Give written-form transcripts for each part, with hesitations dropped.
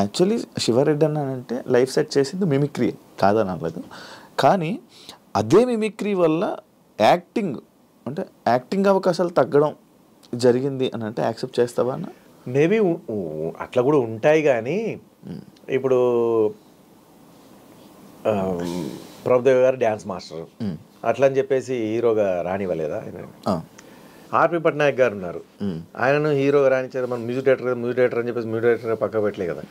Actually Sivareddy అన్న అంటే life set చేసింది మిమిక్రీ కాదని అనలేదు, కానీ అదే మిమిక్రీ వల్ల యాక్టింగ్ అంటే యాక్టింగ్ అవకాశాలు తగ్గడం జరిగింది అని అంటే యాక్సెప్ట్ చేస్తావా అన్న? మేబీ అట్లా కూడా ఉంటాయి, కానీ ఇప్పుడు ప్రభుదేవ్ గారు డ్యాన్స్ మాస్టర్ అట్లా అని చెప్పేసి హీరోగా రానివ్వలేదా ఆయన? ఆర్పి పట్నాయక్ గారు ఉన్నారు, ఆయనను హీరోగా రాణించారు. మన మ్యూజిక్ డైరెక్టర్ అని చెప్పేసి మ్యూజిక్ డైరెక్టర్ పక్క పెట్టలే కదా.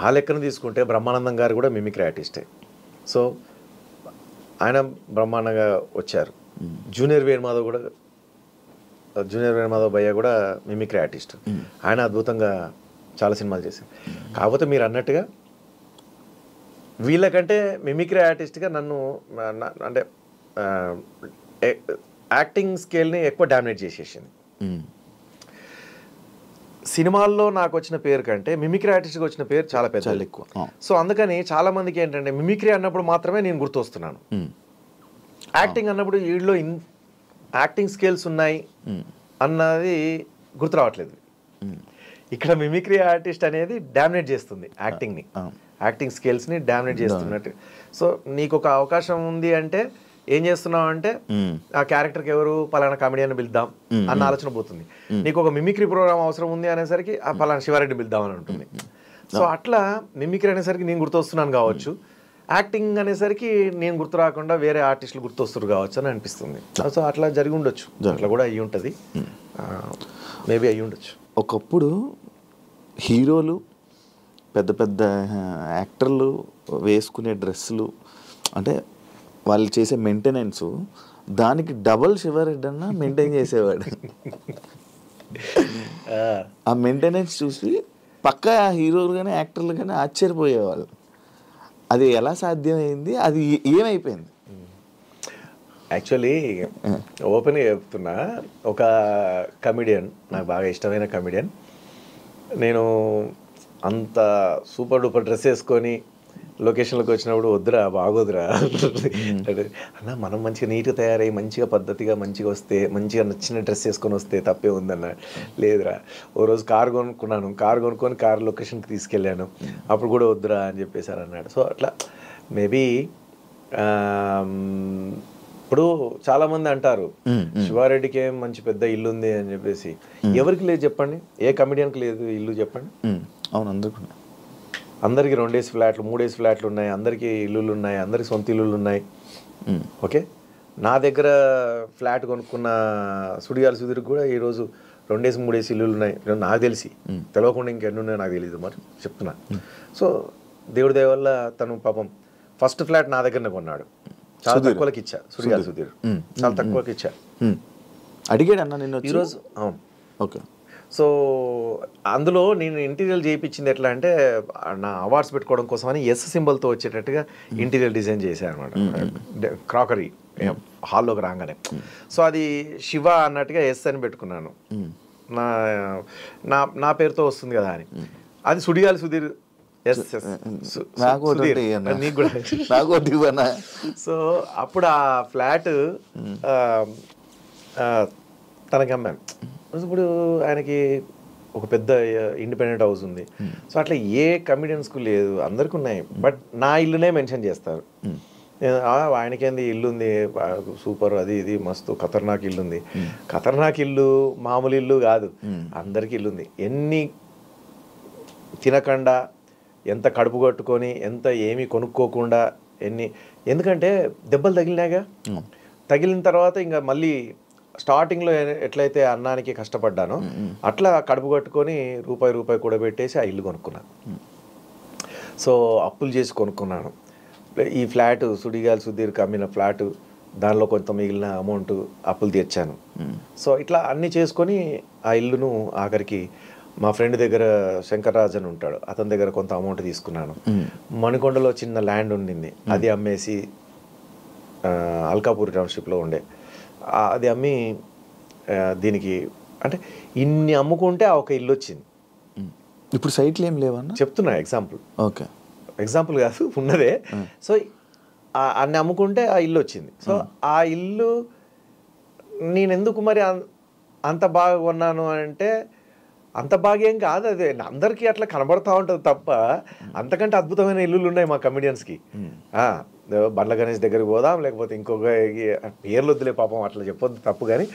ఆ లెక్కను తీసుకుంటే బ్రహ్మానందం గారు కూడా మిమిక్రీ ఆర్టిస్టే. సో ఆయన బ్రహ్మాండంగా వచ్చారు. జూనియర్ వేణుమాధవ్ భయ్య కూడా మిమిక్రీ ఆర్టిస్ట్, ఆయన అద్భుతంగా చాలా సినిమాలు చేశారు. కాకపోతే మీరు అన్నట్టుగా వీళ్ళకంటే మిమిక్రీ ఆర్టిస్ట్గా నన్ను అంటే యాక్టింగ్ స్కేల్ని ఎక్కువ డామినేట్ చేసేసింది. సినిమాల్లో నాకు వచ్చిన పేరు కంటే మిమిక్రీ ఆర్టిస్ట్కి వచ్చిన పేరు చాలా పెద్ద ఎక్కువ. సో అందుకని చాలా మందికి ఏంటంటే మిమిక్రీ అన్నప్పుడు మాత్రమే నేను గుర్తొస్తున్నాను. యాక్టింగ్ అన్నప్పుడు వీళ్ళలో యాక్టింగ్ స్కేల్స్ ఉన్నాయి అన్నది గుర్తు రావట్లేదు. ఇక్కడ మిమిక్రీ ఆర్టిస్ట్ అనేది డామినేట్ చేస్తుంది యాక్టింగ్ని, యాక్టింగ్ స్కిల్స్ని డామినేట్ చేస్తున్నట్టు. సో నీకు ఒక అవకాశం ఉంది అంటే ఏం చేస్తున్నావు అంటే ఆ క్యారెక్టర్కి ఎవరు పలానా కామెడియన్ పిలుద్దాం అన్న ఆలోచన పోతుంది. నీకు ఒక మిమిక్రీ ప్రోగ్రామ్ అవసరం ఉంది అనేసరికి ఆ పలానా శివారెడ్డి పిలుద్దాం అని ఉంటుంది. సో అట్లా మిమిక్రీ అనేసరికి నేను గుర్తొస్తున్నాను కావచ్చు, యాక్టింగ్ అనేసరికి నేను గుర్తు రాకుండా వేరే ఆర్టిస్టులు గుర్తొస్తారు కావచ్చు అని అనిపిస్తుంది. సో అట్లా జరిగి ఉండొచ్చు, అట్లా కూడా అయ్యి ఉంటుంది, మేబీ అయ్యి ఉండొచ్చు. ఒకప్పుడు హీరోలు పెద్ద పెద్ద యాక్టర్లు వేసుకునే డ్రెస్సులు అంటే వాళ్ళు చేసే మెయింటెనెన్స్ దానికి డబల్ శివారెడ్డి అన్న మెయింటైన్ చేసేవాడు. ఆ మెయింటెనెన్స్ చూసి పక్కా హీరోలు కానీ యాక్టర్లు కానీ ఆశ్చర్యపోయేవాళ్ళు. అది ఎలా సాధ్యమైంది, అది ఏమైపోయింది? యాక్చువల్లీ ఓపెన్గా చెప్తున్నా, ఒక కమెడియన్ నాకు బాగా ఇష్టమైన కమెడియన్, నేను అంత సూపర్ డూపర్ డ్రెస్ వేసుకొని లొకేషన్లోకి వచ్చినప్పుడు వద్దురా బాగోదురా అన్న, మనం మంచిగా నీట్గా తయారై మంచిగా పద్ధతిగా మంచిగా వస్తే, మంచిగా నచ్చిన డ్రెస్ వేసుకొని వస్తే తప్పే ఉందన్న. లేదురా, ఓ రోజు కారు కొనుక్కొని కారు లొకేషన్కి తీసుకెళ్ళాను, అప్పుడు కూడా వద్దురా అని చెప్పేసారు అన్నాడు. సో అట్లా మేబీ ఇప్పుడు చాలామంది అంటారు శివారెడ్డికి ఏం మంచి పెద్ద ఇల్లు ఉంది అని చెప్పేసి. ఎవరికి లేదు చెప్పండి? ఏ కమెడియన్కి లేదు ఇల్లు చెప్పండి? అవును, అందరికీ 2 ఫ్లాట్లు 3 ఫ్లాట్లు ఉన్నాయి, అందరికీ ఇల్లులు ఉన్నాయి, అందరికి సొంత ఇల్లులు ఉన్నాయి. ఓకే, నా దగ్గర ఫ్లాట్ కొనుక్కున్న సుడిగాలి సుధీర్కి కూడా ఈరోజు 2 3 ఇల్లులు ఉన్నాయి నాకు తెలిసి. తెలియకుండా ఇంకెన్ని ఉన్నాయో నాకు తెలియదు, మరి చెప్తున్నా. సో దేవుడి దయ వల్ల తను పాపం ఫస్ట్ ఫ్లాట్ నా దగ్గరనే కొన్నాడు, చాలా తక్కువకి ఇచ్చా. సుడిగాలి సుధీర్ చాలా తక్కువకి ఇచ్చా. అడిగాడు అన్న నిన్ను ఈరోజు. అవును, ఓకే. సో అందులో నేను ఇంటీరియర్ చేయించింది ఎట్లా అంటే, నా అవార్డ్స్ పెట్టుకోవడం కోసం అని ఎస్ సింబల్తో వచ్చేటట్టుగా ఇంటీరియర్ డిజైన్ చేశాను అనమాట, క్రాకరీ హాల్లోకి రాగానే. సో అది శివ అన్నట్టుగా ఎస్ అని పెట్టుకున్నాను, నా పేరుతో వస్తుంది కదా అని. అది సుడిగాలి సుధీర్ సో అప్పుడు ఆ ఫ్లాట్ తనకి అమ్మాను. ఇప్పుడు ఆయనకి ఒక పెద్ద ఇండిపెండెంట్ హౌస్ ఉంది. సో అట్లా ఏ కమెడియన్స్కు లేదు, అందరికి ఉన్నాయి. బట్ నా ఇల్లునే మెన్షన్ చేస్తారు. ఆయనకేంది ఇల్లు ఉంది సూపర్, అది ఇది మస్తు ఖతర్నాక్ ఇల్లు ఉంది. ఖతర్నాక్ ఇల్లు మామూలు ఇల్లు కాదు, అందరికి ఇల్లు ఉంది. ఎన్ని తినకుండా, ఎంత కడుపు కట్టుకొని, ఎంత ఏమీ కొనుక్కోకుండా, ఎందుకంటే దెబ్బలు తగిలినాగా. తగిలిన తర్వాత ఇంకా మళ్ళీ స్టార్టింగ్లో ఎట్లయితే అన్నానికి కష్టపడ్డానో అట్లా కడుపు కట్టుకొని రూపాయి కూడా పెట్టేసి ఆ ఇల్లు కొనుక్కున్నాను. సో అప్పులు చేసి కొనుక్కున్నాను ఈ ఫ్లాట్. సుడిగాలి సుధీర్కి అమ్మిన ఫ్లాట్, దానిలో కొంత మిగిలిన అమౌంట్ అప్పులు తీర్చాను. సో ఇట్లా అన్నీ చేసుకొని ఆ ఇల్లును ఆఖరికి మా ఫ్రెండ్ దగ్గర శంకర్రాజ్ అని ఉంటాడు, అతని దగ్గర కొంత అమౌంట్ తీసుకున్నాను. మణికొండలో చిన్న ల్యాండ్ ఉండింది, అది అమ్మేసి అల్కాపూర్ టౌన్షిప్లో ఉండే అది అమ్మి దీనికి అంటే ఇన్ని అమ్ముకుంటే ఆ ఒక ఇల్లు వచ్చింది. ఇప్పుడు సైట్లు ఏం లేవన్నా చెప్తున్నా, ఎగ్జాంపుల్. ఓకే, ఎగ్జాంపుల్ కాదు, ఉన్నదే. సో అన్ని అమ్ముకుంటే ఆ ఇల్లు వచ్చింది. సో ఆ ఇల్లు నేను ఎందుకు మరి అంత బాగా కొన్నాను అంటే, అంత భాగ్యం కాదు అదే, అందరికీ అట్లా కనబడతా ఉంటుంది తప్ప అంతకంటే అద్భుతమైన ఇల్లులు ఉన్నాయి మా కమెడియన్స్కి. బండ్ల గణేష్ దగ్గరికి పోదాం, లేకపోతే ఇంకొక పేర్లు వద్దులే పాపం అట్లా చెప్పొద్దు తప్పు. కానీ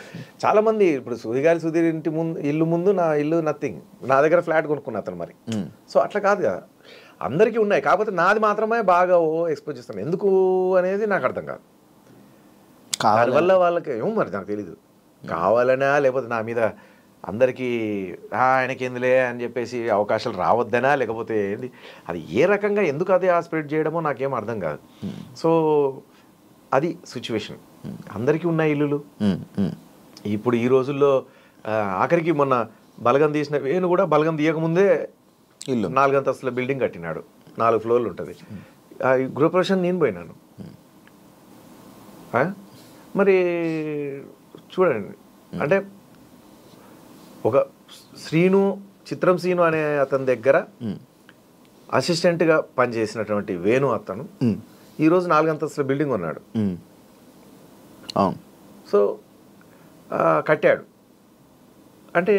చాలామంది ఇప్పుడు సుధీర్ ఇంటి ముందు ఇల్లు ముందు నా ఇల్లు నథింగ్, నా దగ్గర ఫ్లాట్ కొనుక్కున్నా అతను మరి. సో అట్లా కాదు కదా, అందరికీ ఉన్నాయి. కాకపోతే నాది మాత్రమే బాగా ఎక్స్పోజ్ చేస్తాను ఎందుకు అనేది నాకు అర్థం కాదు. దానివల్ల వాళ్ళకి ఏమో మరి నాకు తెలీదు, కావాలనా లేకపోతే నా మీద అందరికీ ఆయనకి ఎందులే అని చెప్పేసి అవకాశాలు రావద్దనా, లేకపోతే ఏంది అది ఏ రకంగా ఎందుకు అది స్ప్రెడ్ చేయడమో నాకేం అర్థం కాదు. సో అది సిచ్యువేషన్. అందరికీ ఉన్న ఇల్లులు ఇప్పుడు ఈ రోజుల్లో ఆఖరికి మొన్న బలగం తీసిన వేణు కూడా బలగం తీయకముందే ఇల్లు 4 అంతస్తుల బిల్డింగ్ కట్టినాడు, 4 ఫ్లోర్లు ఉంటుంది. గృహప్రవేశం నేను పోయినాను. మరి చూడండి, అంటే ఒక చిత్రం శ్రీను అనే అతని దగ్గర అసిస్టెంట్గా పనిచేసినటువంటి వేణు అతను ఈరోజు 4 అంతస్తుల బిల్డింగ్ ఉన్నాడు. సో కట్టాడు. అంటే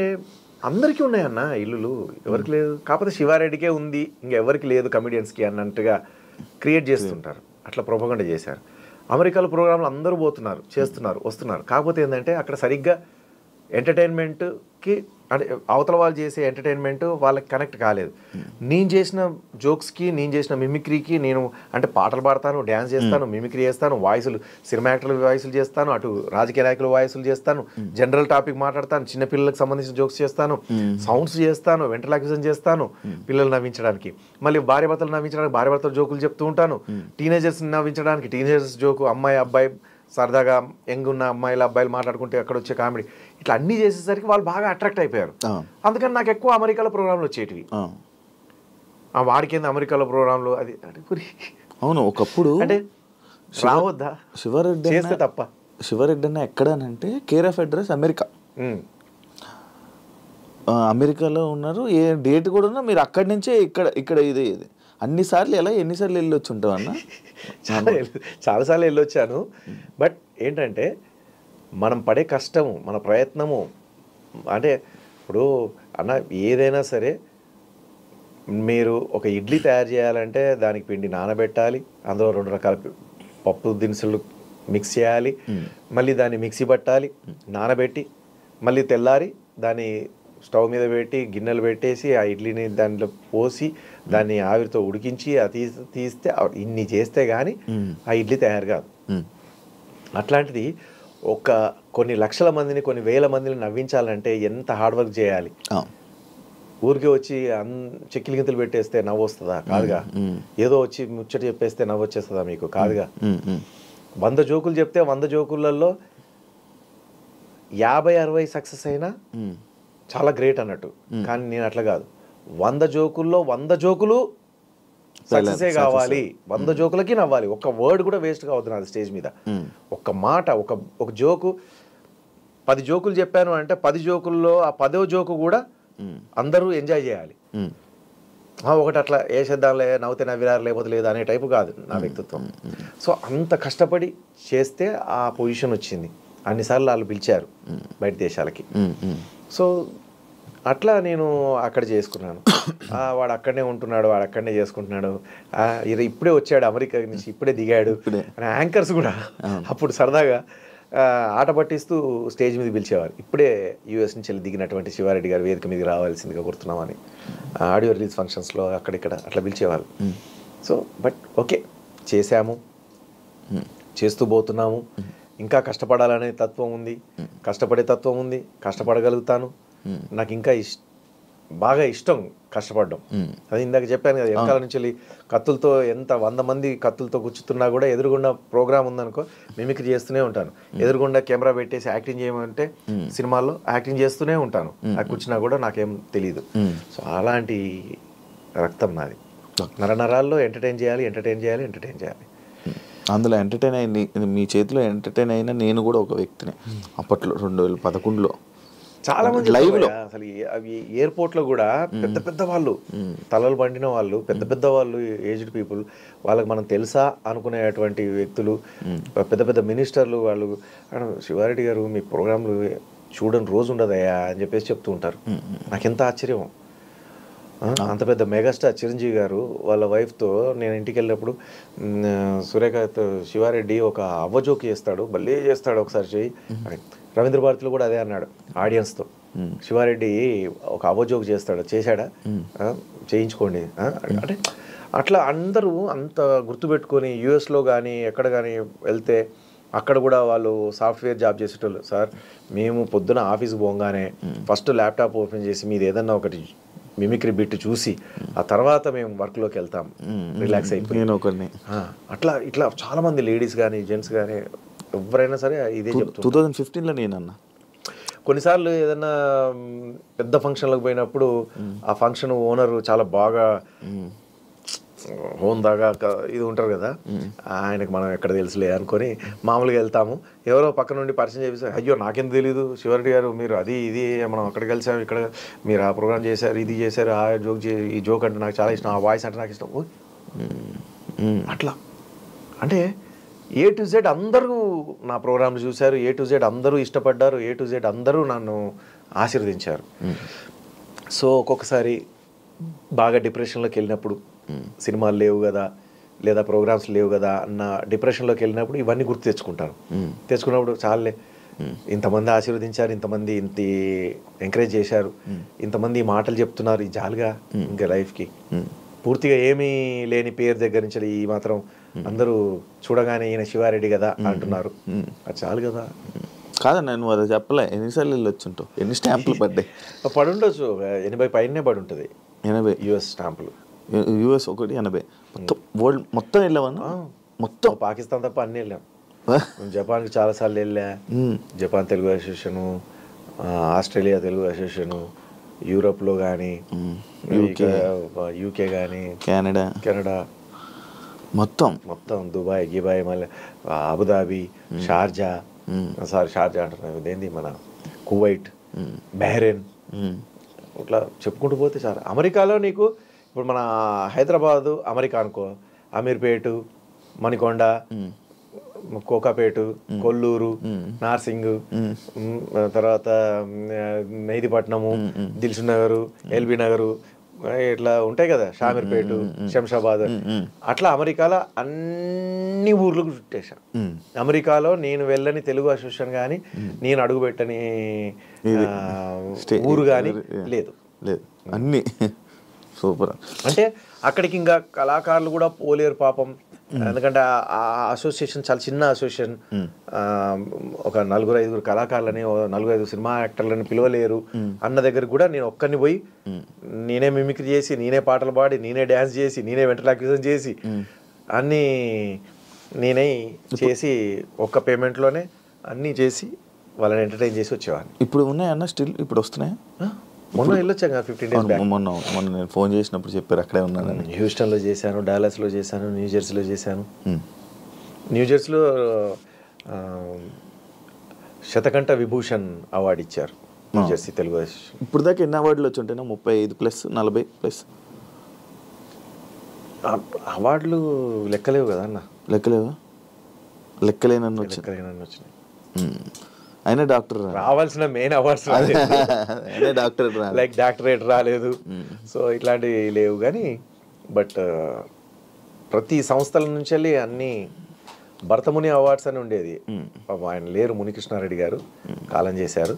అందరికీ ఉన్నాయన్న ఇల్లులు, ఎవరికి లేదు. కాకపోతే శివారెడ్డికే ఉంది, ఇంకెవరికి లేదు కమెడియన్స్కి అన్నట్టుగా క్రియేట్ చేస్తుంటారు. అట్లా ప్రొపగండా చేశారు. అమెరికాలో ప్రోగ్రాంలు అందరూ పోతున్నారు, చేస్తున్నారు, వస్తున్నారు. కాకపోతే ఏంటంటే అక్కడ సరిగ్గా ఎంటర్టైన్మెంట్కి అంటే అవతల వాళ్ళు చేసే ఎంటర్టైన్మెంట్ వాళ్ళకి కనెక్ట్ కాలేదు. నేను చేసిన జోక్స్కి, నేను చేసిన మిమిక్రీకి, నేను అంటే పాటలు పాడతాను, డ్యాన్స్ చేస్తాను, మిమిక్రీ చేస్తాను, వాయిసులు సినిమా యాక్టర్ల వాయిసులు చేస్తాను, అటు రాజకీయ నాయకుల వాయిసులు చేస్తాను, జనరల్ టాపిక్ మాట్లాడతాను, చిన్నపిల్లలకు సంబంధించిన జోక్స్ చేస్తాను, సౌండ్స్ చేస్తాను, వెంట్రలాక్విజన్ చేస్తాను పిల్లలు నవ్వించడానికి, మళ్ళీ భార్య భర్తలు నవ్వించడానికి భార్య భర్తలు జోకులు చెప్తూ ఉంటాను, టీనేజర్స్ నవ్వించడానికి టీనేజర్స్ జోకు, అమ్మాయి అబ్బాయి సరదాగా యంగ్ ఉన్న అమ్మాయిలు అబ్బాయిలు మాట్లాడుకుంటే అక్కడ వచ్చే కామెడీ, ఇట్లా అన్నీ చేసేసరికి వాళ్ళు బాగా అట్రాక్ట్ అయిపోయారు. అందుకని నాకు ఎక్కువ అమెరికాలో ప్రోగ్రాంలు వచ్చేటివి. వాడికింది అమెరికాలో ప్రోగ్రాంలు అది అవును. ఒకప్పుడు అంటే రావద్దా శివారెడ్డి చేస్తే తప్ప. శివారెడ్డి అన్న ఎక్కడనంటే కేర్ ఆఫ్ అడ్రస్ అమెరికా. అమెరికాలో ఉన్నారు, ఏ డేట్ కూడా ఉన్నా మీరు అక్కడి నుంచే ఇక్కడ ఇది అన్నిసార్లు ఎన్నిసార్లు వెళ్ళొచ్చి ఉంటావు అన్న? చాలాసార్లు వెళ్ళొచ్చాను. బట్ ఏంటంటే మనం పడే కష్టము, మన ప్రయత్నము, అంటే ఇప్పుడు అన్న ఏదైనా సరే మీరు ఒక ఇడ్లీ తయారు చేయాలంటే దానికి పిండి నానబెట్టాలి, అందులో 2 రకాల పప్పు దినుసులు మిక్స్ చేయాలి, మళ్ళీ దాన్ని మిక్సీ పట్టాలి, నానబెట్టి మళ్ళీ తెల్లారి దాన్ని స్టవ్ మీద పెట్టి గిన్నెలు పెట్టేసి ఆ ఇడ్లీని దాంట్లో పోసి దాన్ని ఆవిరితో ఉడికించి అది తీస్తే ఇన్ని చేస్తే కానీ ఆ ఇడ్లీ తయారు కాదు. అట్లాంటిది కొన్ని లక్షల మందిని, కొన్ని వేల మందిని నవ్వించాలంటే ఎంత హార్డ్ వర్క్ చేయాలి. ఊరికే వచ్చి చెక్కిలి గింతలు పెట్టేస్తే నవ్వు వస్తుందా? కాదుగా. ఏదో వచ్చి ముచ్చట చెప్పేస్తే నవ్వు వచ్చేస్తుందా మీకు? కాదుగా. 100 జోకులు చెప్తే 100 జోకులలో 50-60 సక్సెస్ అయినా చాలా గ్రేట్ అన్నట్టు. కానీ నేను అట్లా కాదు, 100 జోకుల్లో 100 జోకులు సక్సెసే కావాలి, 100 జోకులకి నవ్వాలి, ఒక్క వర్డ్ కూడా వేస్ట్ కావద్దు నాది స్టేజ్ మీద. ఒక్క మాట, ఒక జోకు 10 జోకులు చెప్పాను అంటే 10 జోకుల్లో ఆ 10వ జోకు కూడా అందరూ ఎంజాయ్ చేయాలి. ఒకటి అట్లా వేసేద్దాంలే, నవ్వుతే నవ్విరారు లేకపోతే లేదు అనే టైపు కాదు నా వ్యక్తిత్వం. సో అంత కష్టపడి చేస్తే ఆ పొజిషన్ వచ్చింది. అన్నిసార్లు వాళ్ళు పిలిచారు బయట దేశాలకి. సో అట్లా నేను అక్కడ చేసుకున్నాను. వాడు అక్కడనే ఉంటున్నాడు, వాడు అక్కడనే చేసుకుంటున్నాడు, ఇప్పుడే వచ్చాడు అమెరికా నుంచి, ఇప్పుడే దిగాడు. యాంకర్స్ కూడా అప్పుడు సరదాగా ఆట పట్టిస్తూ స్టేజ్ మీద పిలిచేవారు. ఇప్పుడే యూఎస్ నుంచి వెళ్ళి దిగినటువంటి శివారెడ్డి గారు వేదిక మీదకి రావాల్సిందిగా కోరుతున్నామని ఆడియో రిలీజ్ ఫంక్షన్స్లో అక్కడిక్కడ అట్లా పిలిచేవాళ్ళు. సో బట్ ఓకే, చేశాము, చేస్తూ పోతున్నాము. ఇంకా కష్టపడాలనే తత్వం ఉంది, కష్టపడే తత్వం ఉంది, కష్టపడగలుగుతాను. నాకు ఇంకా బాగా ఇష్టం కష్టపడడం. అది ఇందాక చెప్పాను కదా, వెనకాల నుంచి వెళ్ళి కత్తులతో ఎంత 100 మంది కత్తులతో కూర్చుతున్నా కూడా ఎదురుగుండా ప్రోగ్రామ్ ఉందనుకో మిమిక్రీ చేస్తూనే ఉంటాను. ఎదురుగుండా కెమెరా పెట్టేసి యాక్టింగ్ చేయమంటే సినిమాల్లో యాక్టింగ్ చేస్తూనే ఉంటాను. నాకు కూర్చున్నా కూడా నాకేం తెలియదు. సో అలాంటి రక్తం నాది. నరనరాల్లో ఎంటర్టైన్ చేయాలి, ఎంటర్టైన్ చేయాలి, ఎంటర్టైన్ చేయాలి. అందులో ఎంటర్టైన్ అయింది, మీ చేతిలో ఎంటర్టైన్ అయినా నేను కూడా ఒక వ్యక్తిని. అప్పట్లో 2011లో చాలా మంది లైవ్లో అసలు అవి ఎయిర్పోర్ట్లో కూడా పెద్ద పెద్ద వాళ్ళు, తలలు పండిన వాళ్ళు, పెద్ద పెద్ద వాళ్ళు, ఏజ్డ్ పీపుల్, వాళ్ళకి మనం తెలుసా అనుకునేటువంటి వ్యక్తులు, పెద్ద పెద్ద మినిస్టర్లు, వాళ్ళు శివారెడ్డి గారు మీ ప్రోగ్రాంలు చూడని రోజు ఉండదయ్యా అని చెప్పేసి చెప్తూ ఉంటారు. నాకెంత ఆశ్చర్యం. అంత పెద్ద మెగాస్టార్ చిరంజీవి గారు వాళ్ళ వైఫ్తో నేను ఇంటికి వెళ్ళినప్పుడు సురేఖతో శివారెడ్డి ఒక అవ్వజోక్ చేస్తాడు, భలే చేస్తాడు ఒకసారి చెయ్యి. రవీంద్ర భారతిలో కూడా అదే అన్నాడు ఆడియన్స్తో, శివారెడ్డి ఒక అవ్వజోక్ చేశాడా చేయించుకోండి అంటే. అట్లా అందరూ అంత గుర్తుపెట్టుకొని యూఎస్లో కానీ ఎక్కడ కానీ వెళ్తే అక్కడ కూడా వాళ్ళు సాఫ్ట్వేర్ జాబ్ చేసేటోళ్ళు. సార్ మేము పొద్దున ఆఫీస్కి పోగానే ఫస్ట్ ల్యాప్టాప్ ఓపెన్ చేసి మీది ఏదన్నా ఒకటి మిమిక్రీ బిట్ చూసి ఆ తర్వాత మేము వర్క్లోకి వెళ్తాం, రిలాక్స్ అయిపోయి. అట్లా ఇట్లా చాలామంది లేడీస్ కానీ జెంట్స్ కానీ ఎవరైనా సరే ఇదే చెప్తారు. 2015లో నేనన్నా కొన్నిసార్లు ఏదన్నా పెద్ద ఫంక్షన్లకు పోయినప్పుడు ఆ ఫంక్షన్ ఓనర్ చాలా బాగా హోందాగా ఇది ఉంటారు కదా, ఆయనకు మనం ఎక్కడ తెలుసులే అనుకొని మామూలుగా వెళ్తాము. ఎవరో పక్క నుండి పరిచయం చేపిస్తారు, అయ్యో నాకేం తెలీదు శివారెడ్డి గారు మీరు అది ఇది మనం అక్కడికి కలిసాము, ఇక్కడ మీరు ఆ ప్రోగ్రామ్ చేశారు, ఇది చేశారు, ఆ జోక్ ఈ జోక్ అంటే నాకు చాలా ఇష్టం, ఆ వాయిస్ అంటే నాకు ఇష్టం. అట్లా అంటే A to Z అందరూ నా ప్రోగ్రాంలు చూశారు, A to Z అందరూ ఇష్టపడ్డారు, A to Z అందరూ నన్ను ఆశీర్వదించారు. సో ఒక్కొక్కసారి బాగా డిప్రెషన్లోకి వెళ్ళినప్పుడు, సినిమాలు లేవు కదా లేదా ప్రోగ్రామ్స్ లేవు కదా అన్న డిప్రెషన్లోకి వెళ్ళినప్పుడు ఇవన్నీ గుర్తు తెచ్చుకున్నప్పుడు చాలే, ఇంతమంది ఆశీర్వదించారు, ఇంతమంది ఇంత ఎంకరేజ్ చేశారు, ఇంతమంది మాటలు చెప్తున్నారు, ఈ జాలుగా ఇంకా లైఫ్కి పూర్తిగా ఏమీ లేని పేరు దగ్గర నుంచి ఈ మాత్రం అందరూ చూడగానే ఈయన శివారెడ్డి కదా అంటున్నారు, అది చాలు కదా. కాదన్నా నువ్వు అది చెప్పలే, ఎన్నిసార్లు వెళ్ళొచ్చుంటావు, ఎన్ని స్టాంపులు పడ్డాయి? పడుండొచ్చు, 80 పైనే పడి ఉంటుంది. 80 యుఎస్ స్టాంపులు, యుఎస్ ఒకటి 80 మొత్తం వరల్డ్ మొత్తం వెళ్ళావన్నా? మొత్తం పాకిస్తాన్ తప్ప అన్నీ వెళ్ళాం. జపాన్కి చాలాసార్లు వెళ్ళా, Japan Telugu association, Australia Telugu association, యూరోప్లో కానీ యూకే కానీ కెనడా మొత్తం దుబాయ్ గిబాయ్, మళ్ళీ అబుదాబి, షార్జా అంటున్నాను, ఇదేంది మన కువైట్, బహ్రెయిన్, ఇట్లా చెప్పుకుంటూ పోతే చాలా. అమెరికాలో నీకు ఇప్పుడు మన హైదరాబాదు అమెరికా అనుకో, అమీర్పేట, మణికొండ, కోకాపేట, కొల్లూరు, నార్సింగ్, తర్వాత మెహదీపట్నము, దిల్సుఖ్ నగరు, ఎల్బీ నగరు, ఇట్లా ఉంటాయి కదా, షామీర్పేట, శంషాబాద్, అట్లా అమెరికాలో అన్ని ఊర్లకు చుట్టేశాను. అమెరికాలో నేను వెళ్ళని తెలుగు అసోసియేషన్ కానీ నేను అడుగుపెట్టని ఊరు కానీ లేదు. అన్ని సూపర్. అంటే అక్కడికి ఇంకా కళాకారులు కూడా పోలేరు పాపం, ఎందుకంటే ఆ అసోసియేషన్ చాలా చిన్న అసోసియేషన్. ఒక 4-5 కళాకారులని, 4-5 సినిమా యాక్టర్లని పిలవలేరు అన్న దగ్గర కూడా నేను ఒక్కరిని పోయి నేనే మిమిక్రీ చేసి, నేనే పాటలు పాడి, నేనే డ్యాన్స్ చేసి, నేనే వెంట్రలాక్విజన్ చేసి అన్నీ నేనే చేసి ఒక్క పేమెంట్లోనే అన్నీ చేసి వాళ్ళని ఎంటర్టైన్ చేసి వచ్చేవాడిని. ఇప్పుడు ఉన్నాయన్న స్టిల్ ఇప్పుడు వస్తున్నాయా? మొన్న వెళ్ళొచ్చాం 15 days బ్యాక్. మొన్న నేను ఫోన్ చేసినప్పుడు చెప్పారు అక్కడే ఉన్నానని. హ్యూస్టన్లో చేశాను, డాలస్లో చేశాను, న్యూజెర్సీలో చేశాను. న్యూజెర్సీలో శతకంఠ విభూషణ్ అవార్డు ఇచ్చారు న్యూజెర్సీ తెలుగు. ఇప్పుడు దాకా ఎన్ని అవార్డులు వచ్చి ఉంటాయి? 35+, 40+. అవార్డులు లెక్కలేవు కదా అన్న. లెక్కలేనని వచ్చినాయి. అయినా డాక్టర్ రావాల్సిన main awards doctor like doctorate రాలేదు, సో ఇట్లాంటివి లేవు. కానీ బట్ ప్రతి సంస్థల నుంచి వెళ్ళి అన్ని భరతముని అవార్డ్స్ అని ఉండేది. ఆయన లేరు, మునికృష్ణారెడ్డి గారు కాలం చేశారు.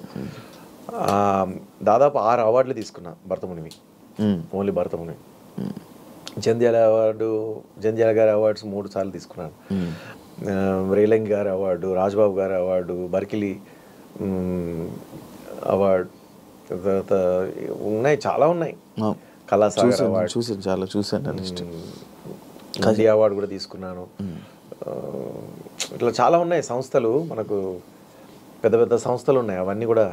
దాదాపు 6 అవార్డులు తీసుకున్నా భరతమునివి, ఓన్లీ భరతముని. జంధ్యాల గారి అవార్డ్స్ 3 సార్లు తీసుకున్నాను. రేలంగి గారి అవార్డు, రాజ్బాబు గారి అవార్డు, బర్కిలీ అవార్డు, తర్వాత ఉన్నాయి, చాలా ఉన్నాయి. కళాసాగర్ అవార్డు చూసాను, నంది అవార్డు కూడా తీసుకున్నాను. ఇట్లా చాలా ఉన్నాయి సంస్థలు, మనకు పెద్ద పెద్ద సంస్థలు ఉన్నాయి, అవన్నీ కూడా